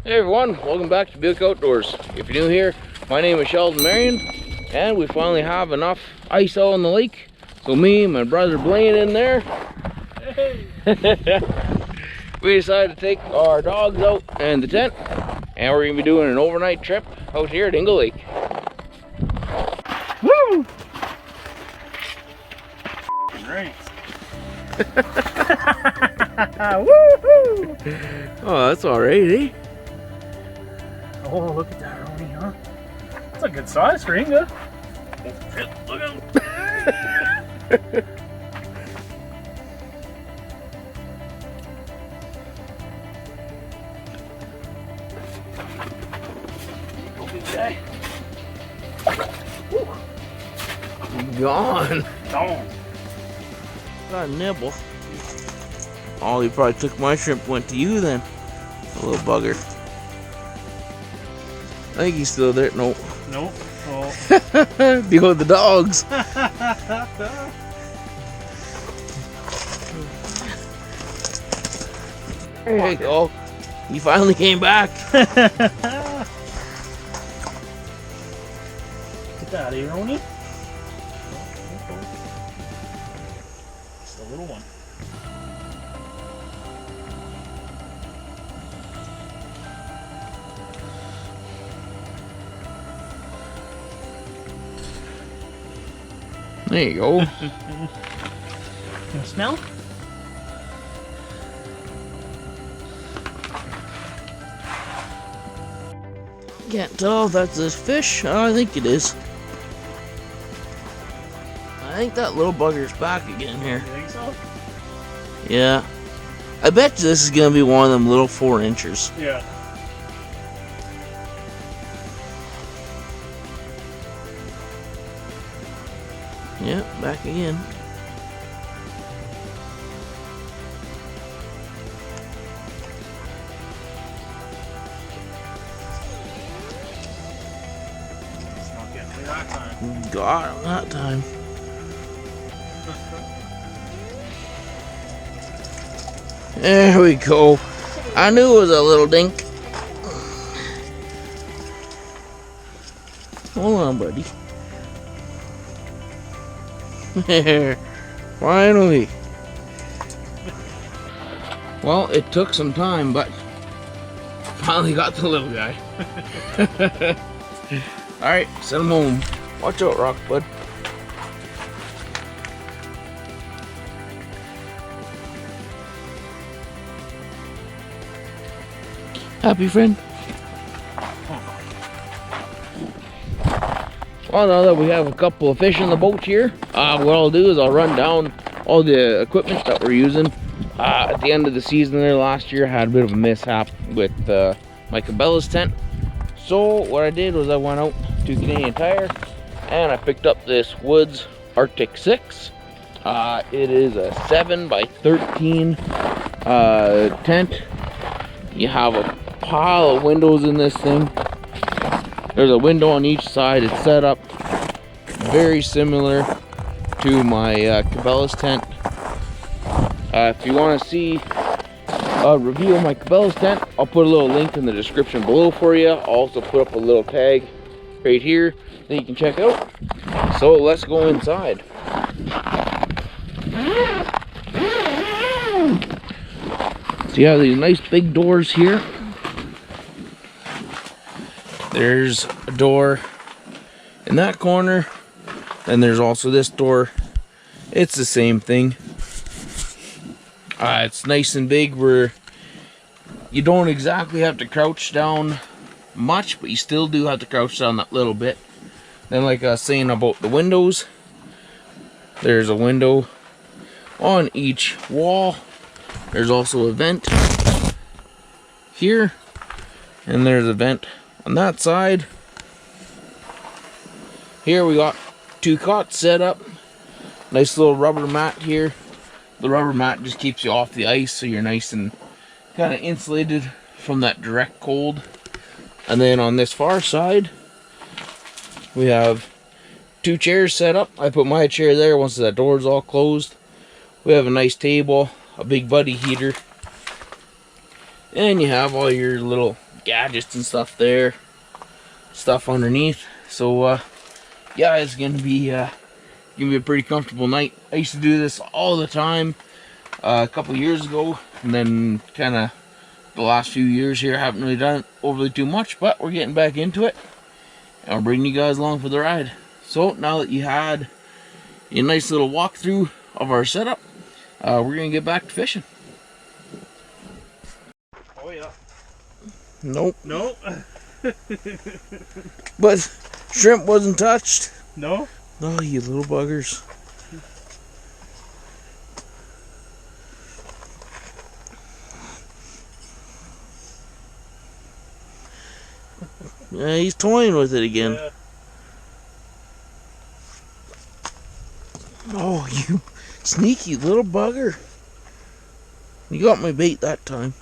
Hey everyone, welcome back to Buick Outdoors. If you're new here, my name is Sheldon Marion, and we finally have enough ice out on the lake. So me and my brother Blain in there. Hey. We decided to take our dogs out and the tent, and we're gonna be doing an overnight trip out here at Inga Lake. Woo! Great. Woohoo! Oh, that's alright, eh? Oh, look at that, Ronnie, huh? That's a good size for Inga. Oh, shit, look out. Go big guy. Gone. Gone. Got a nibble. Oh, he probably took my shrimp, went to you then. A little bugger. I think he's still there. Nope. Nope. Oh. Behold the dogs. There you go. He finally came back. Get that, eh, Ronnie? Just a little one. There you go. Can you smell? Can't tell if that's a fish. I think it is. I think that little bugger's back again here. You think so? Yeah. I bet this is gonna be one of them little 4-inchers. Yeah. Yeah, back again. It's not getting me that time. Got him that time. There we go. I knew it was a little dink. Hold on, buddy. There. Finally. Well, it took some time, but finally got the little guy. Alright, send him home. Watch out, Rock, bud. Happy, friend? Well, now that we have a couple of fish in the boat here, what I'll do is I'll run down all the equipment that we're using. At the end of the season there last year, I had a bit of a mishap with my Cabelas tent. So what I did was I went out to Canadian Tire and I picked up this Woods Arctic 6. It is a 7x13 tent. You have a pile of windows in this thing. There's a window on each side. It's set up very similar to my Cabelas tent. If you want to see a review of my Cabelas tent, I'll put a little link in the description below for you. I'll also put up a little tag right here that you can check out. So let's go inside. So you have these nice big doors here. There's a door in that corner, and there's also this door. It's the same thing. It's nice and big where you don't exactly have to crouch down much, but you still do have to crouch down that little bit. Then, like I was saying about the windows, there's a window on each wall. There's also a vent here, and there's a vent on that side. Here we got 2 cots set up. Nice little rubber mat here. The rubber mat just keeps you off the ice, so you're nice and kind of insulated from that direct cold. And then on this far side, we have 2 chairs set up. I put my chair there once that door's all closed. We have a nice table, a big buddy heater, and you have all your little gadgets and stuff there, stuff underneath. So yeah, it's gonna be a pretty comfortable night. I used to do this all the time a couple years ago, and then kind of the last few years here I haven't really done it overly too much, but we're getting back into it, and I'll bring you guys along for the ride. So now that you had a nice little walkthrough of our setup, we're gonna get back to fishing. Oh yeah. Nope. Nope. But shrimp wasn't touched. No? Oh, you little buggers. Yeah, he's toying with it again. Yeah. Oh, you sneaky little bugger. You got my bait that time.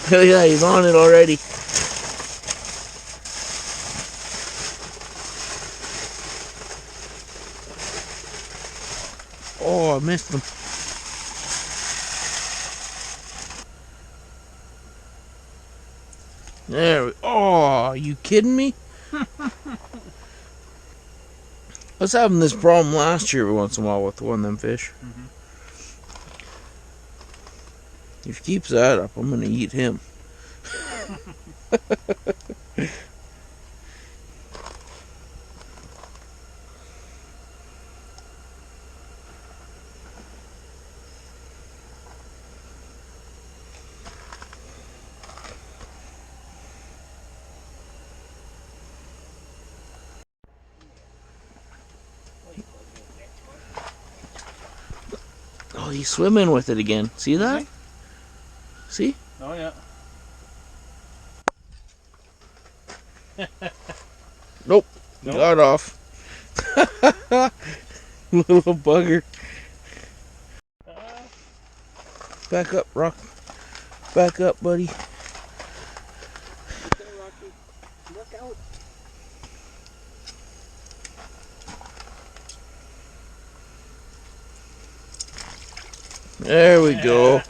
Oh yeah, he's on it already. Oh, I missed him. There we, oh, are you kidding me? I was having this problem last year every once in a while with one of them fish. If he keeps that up, I'm gonna eat him. Oh, he's swimming with it again. See that? See? Oh yeah. Nope. Nope. Got off. Little bugger. Back up, Rock. Back up, buddy. Look out. There we go.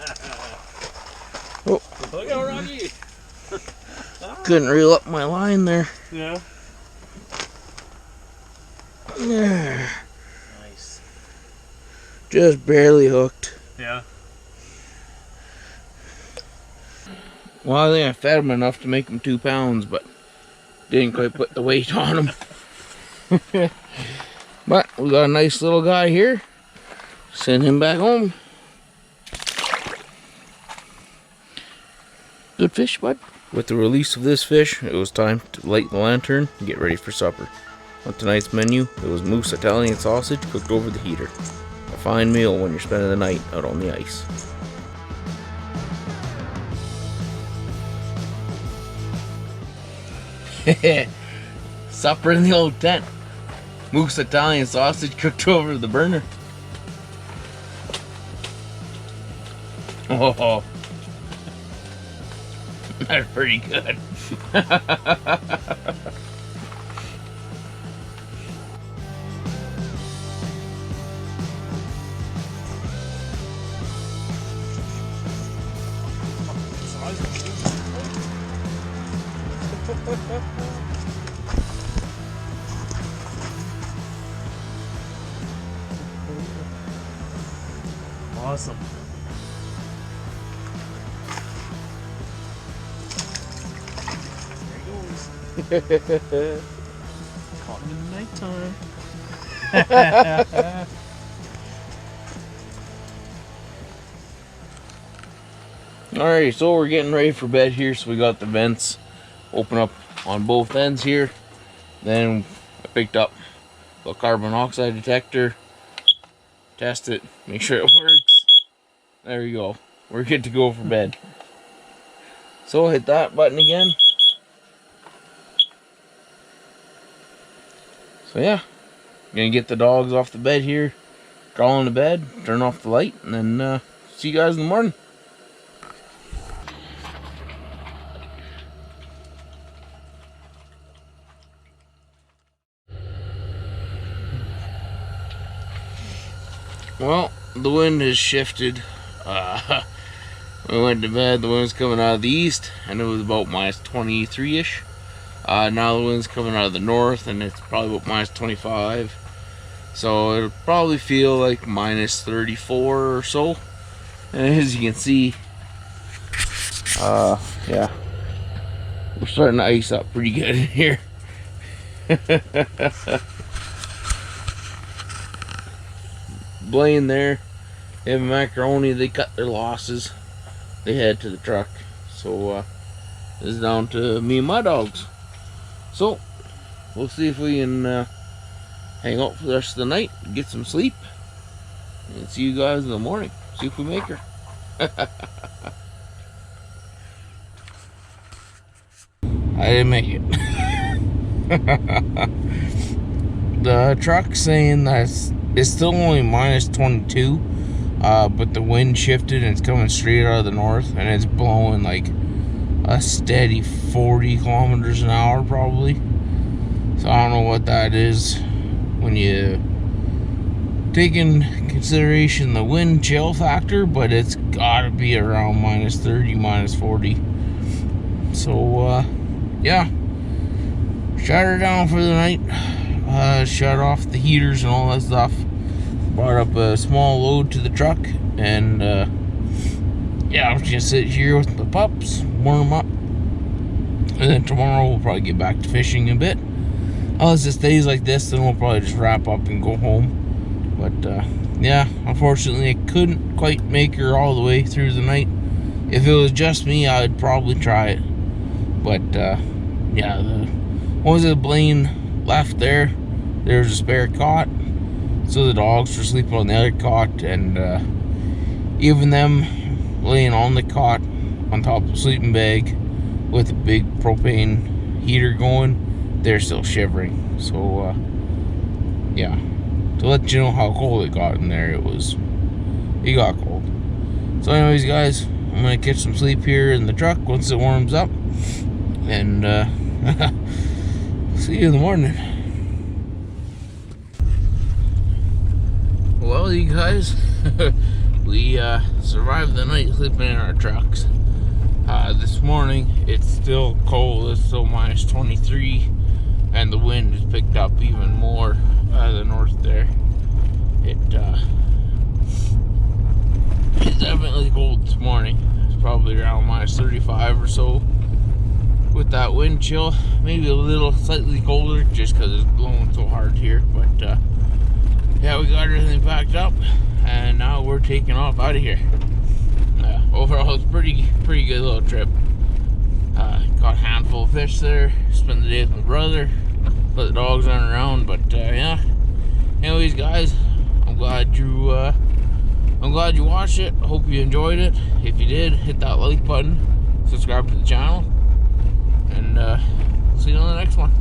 Oh, Look out, Rocky. couldn't reel up my line there. Yeah. There. Nice. Just barely hooked. Yeah. Well, I think I fed him enough to make him 2 pounds, but didn't quite put the weight on him. But we got a nice little guy here. Send him back home. Good fish, bud. With the release of this fish, it was time to light the lantern and get ready for supper. On tonight's menu, it was moose Italian sausage cooked over the heater. A fine meal when you're spending the night out on the ice. Supper in the old tent. Moose Italian sausage cooked over the burner. Oh, that's pretty good. Awesome. There he goes. Caught him in the nighttime. Alright, so we're getting ready for bed here, so we got the vents open up on both ends here. Then I picked up the carbon monoxide detector, test it, make sure it works. There we go. We're good to go for bed. So hit that button again. So yeah, gonna get the dogs off the bed here, crawl into bed, turn off the light, and then see you guys in the morning. Well, the wind has shifted. We went to bed, the wind was coming out of the east, and it was about minus 23-ish. Now the wind's coming out of the north, and it's probably about minus 25. So it'll probably feel like minus 34 or so. And as you can see, yeah, we're starting to ice up pretty good in here. Blain there, and Macaroni, they cut their losses. They head to the truck. So it's down to me and my dogs. So we'll see if we can hang out for the rest of the night, get some sleep, and see you guys in the morning. See if we make her. I didn't make it. The truck's saying that it's still only minus 22, but the wind shifted and it's coming straight out of the north, and it's blowing like a steady 40 kilometers an hour probably. So I don't know what that is when you take in consideration the wind chill factor, but it's gotta be around minus 30, minus 40. So yeah, shut her down for the night, shut off the heaters and all that stuff, brought up a small load to the truck, and yeah, I'm just gonna sit here with the pups, warm them up, and then tomorrow we'll probably get back to fishing a bit. Unless it stays like this, then we'll probably just wrap up and go home. But yeah, unfortunately I couldn't quite make her all the way through the night. If it was just me, I'd probably try it. But yeah, the ones that Blain left there was a spare cot, so the dogs were sleeping on the other cot, and even them laying on the cot on top of the sleeping bag with a big propane heater going, they're still shivering. So yeah, to let you know how cold it got in there, it got cold. So anyways guys, I'm gonna catch some sleep here in the truck once it warms up, and see you in the morning. Well, you guys, we survived the night sleeping in our trucks. This morning it's still cold. It's still minus 23, and the wind has picked up even more out of the north there. It's definitely cold this morning. It's probably around minus 35 or so with that wind chill. Maybe a little slightly colder just because it's blowing so hard here. But yeah, we got everything packed up, and now we're taking off out of here. Overall, it's pretty good little trip. Caught a handful of fish there. Spent the day with my brother. Let the dogs run around. But yeah. Anyways, guys, I'm glad you watched it. I hope you enjoyed it. If you did, hit that like button. Subscribe to the channel, and see you on the next one.